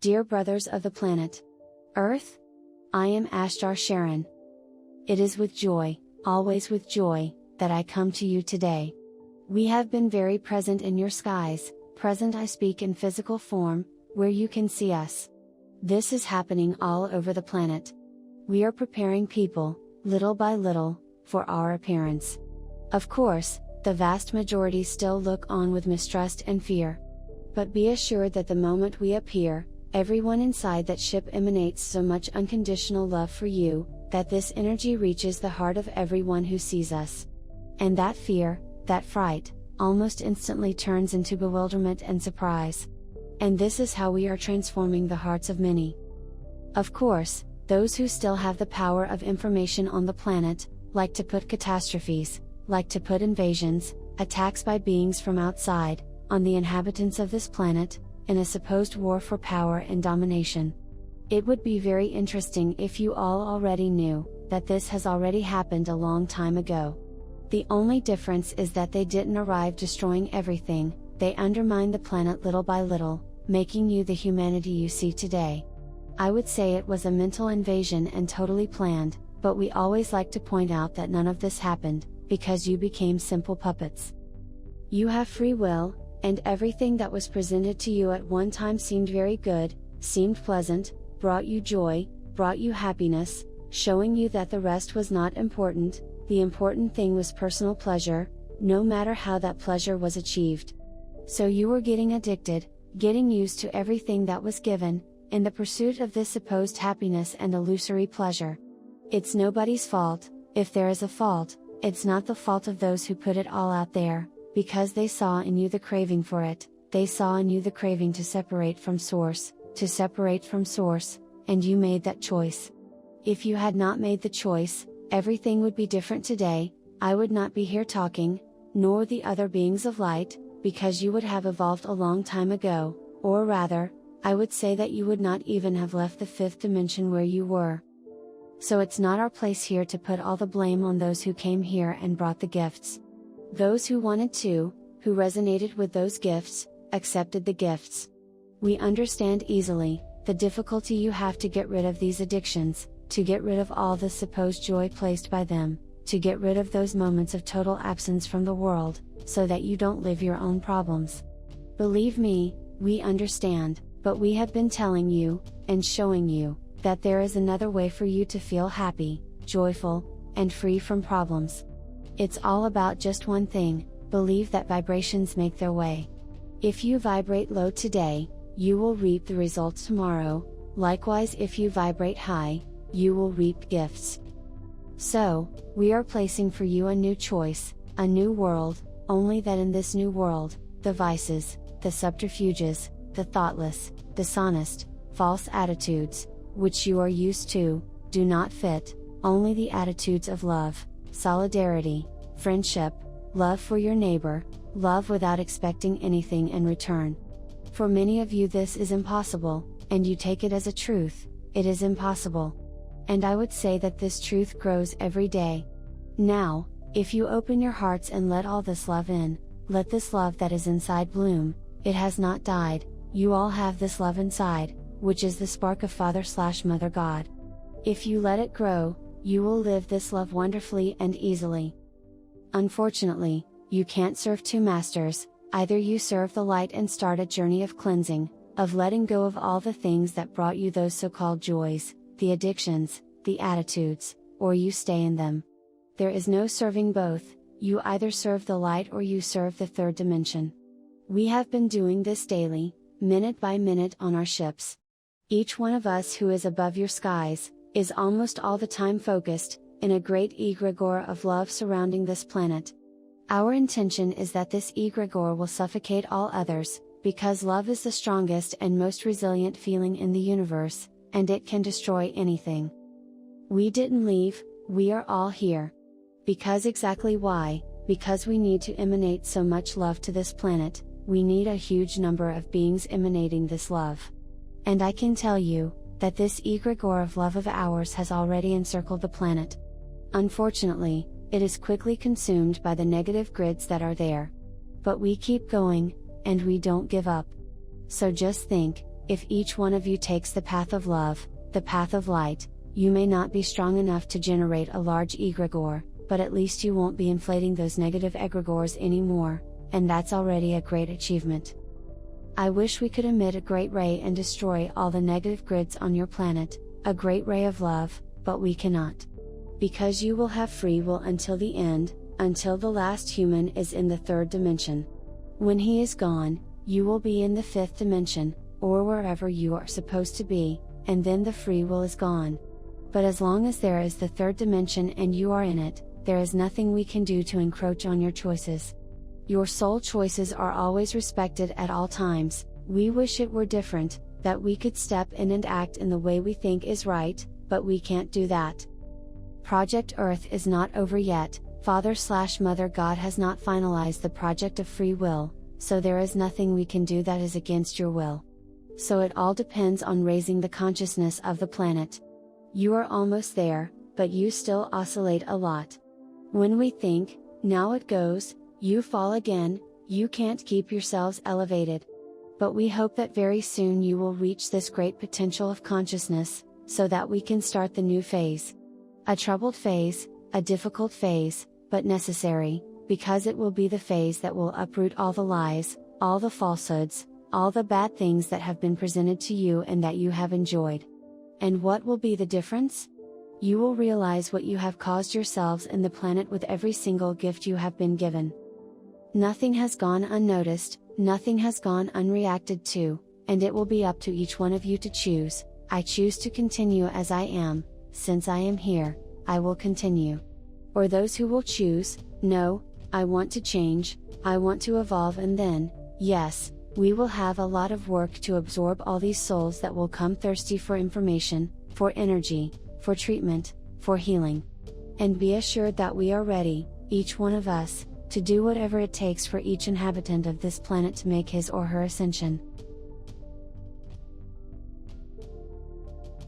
Dear brothers of the planet Earth, I am Ashtar Sharon. It is with joy, always with joy, that I come to you today. We have been very present in your skies, present I speak in physical form, where you can see us. This is happening all over the planet. We are preparing people, little by little, for our appearance. Of course, the vast majority still look on with mistrust and fear. But be assured that the moment we appear, everyone inside that ship emanates so much unconditional love for you, that this energy reaches the heart of everyone who sees us. And that fear, that fright, almost instantly turns into bewilderment and surprise. And this is how we are transforming the hearts of many. Of course, those who still have the power of information on the planet, like to put catastrophes, like to put invasions, attacks by beings from outside, on the inhabitants of this planet, in a supposed war for power and domination. It would be very interesting if you all already knew, that this has already happened a long time ago. The only difference is that they didn't arrive destroying everything, they undermined the planet little by little, making you the humanity you see today. I would say it was a mental invasion and totally planned, but we always like to point out that none of this happened, because you became simple puppets. You have free will, and everything that was presented to you at one time seemed very good, seemed pleasant, brought you joy, brought you happiness, showing you that the rest was not important. The important thing was personal pleasure, no matter how that pleasure was achieved. So you were getting addicted, getting used to everything that was given, in the pursuit of this supposed happiness and illusory pleasure. It's nobody's fault. If there is a fault, it's not the fault of those who put it all out there, because they saw in you the craving for it, they saw in you the craving to separate from source, and you made that choice. If you had not made the choice, everything would be different today. I would not be here talking, nor the other beings of light, because you would have evolved a long time ago, or rather, I would say that you would not even have left the fifth dimension where you were. So it's not our place here to put all the blame on those who came here and brought the gifts. Those who wanted to, who resonated with those gifts, accepted the gifts. We understand easily, the difficulty you have to get rid of these addictions, to get rid of all the supposed joy placed by them, to get rid of those moments of total absence from the world, so that you don't live your own problems. Believe me, we understand, but we have been telling you, and showing you, that there is another way for you to feel happy, joyful, and free from problems. It's all about just one thing: believe that vibrations make their way. If you vibrate low today, you will reap the results tomorrow. Likewise, if you vibrate high, you will reap gifts. So, we are placing for you a new choice, a new world, only that in this new world, the vices, the subterfuges, the thoughtless, dishonest, false attitudes, which you are used to, do not fit, only the attitudes of love, solidarity, friendship, love for your neighbor, love without expecting anything in return. For many of you this is impossible, and you take it as a truth. It is impossible. And I would say that this truth grows every day. Now, if you open your hearts and let all this love in, let this love that is inside bloom. It has not died. You all have this love inside, which is the spark of Father/Mother God. If you let it grow, you will live this love wonderfully and easily. Unfortunately, you can't serve two masters. Either you serve the light and start a journey of cleansing, of letting go of all the things that brought you those so-called joys, the addictions, the attitudes, or you stay in them. There is no serving both. You either serve the light or you serve the third dimension. We have been doing this daily, minute by minute on our ships. Each one of us who is above your skies, is almost all the time focused, in a great egregore of love surrounding this planet. Our intention is that this egregore will suffocate all others, because love is the strongest and most resilient feeling in the universe, and it can destroy anything. We didn't leave, we are all here. Because exactly why? Because we need to emanate so much love to this planet, we need a huge number of beings emanating this love. And I can tell you, that this egregore of love of ours has already encircled the planet. Unfortunately, it is quickly consumed by the negative grids that are there. But we keep going, and we don't give up. So just think, If each one of you takes the path of love, the path of light, you may not be strong enough to generate a large egregore, but at least you won't be inflating those negative egregores anymore, and that's already a great achievement. I wish we could emit a great ray and destroy all the negative grids on your planet, a great ray of love, but we cannot. Because you will have free will until the end, until the last human is in the third dimension. When he is gone, you will be in the fifth dimension, or wherever you are supposed to be, and then the free will is gone. But as long as there is the third dimension and you are in it, there is nothing we can do to encroach on your choices. Your soul choices are always respected at all times. We wish it were different, that we could step in and act in the way we think is right, but we can't do that. Project Earth is not over yet. Father/Mother God has not finalized the project of free will, so there is nothing we can do that is against your will. So it all depends on raising the consciousness of the planet. You are almost there, but you still oscillate a lot. When we think, now it goes, you fall again, you can't keep yourselves elevated. But we hope that very soon you will reach this great potential of consciousness, so that we can start the new phase. A troubled phase, a difficult phase, but necessary, because it will be the phase that will uproot all the lies, all the falsehoods, all the bad things that have been presented to you and that you have enjoyed. And what will be the difference? You will realize what you have caused yourselves and the planet with every single gift you have been given. Nothing has gone unnoticed, nothing has gone unreacted to, and it will be up to each one of you to choose. I choose to continue as I am, since I am here, I will continue. Or those who will choose, no, I want to change, I want to evolve, and then, yes, we will have a lot of work to absorb all these souls that will come thirsty for information, for energy, for treatment, for healing. And be assured that we are ready, each one of us, to do whatever it takes for each inhabitant of this planet to make his or her ascension.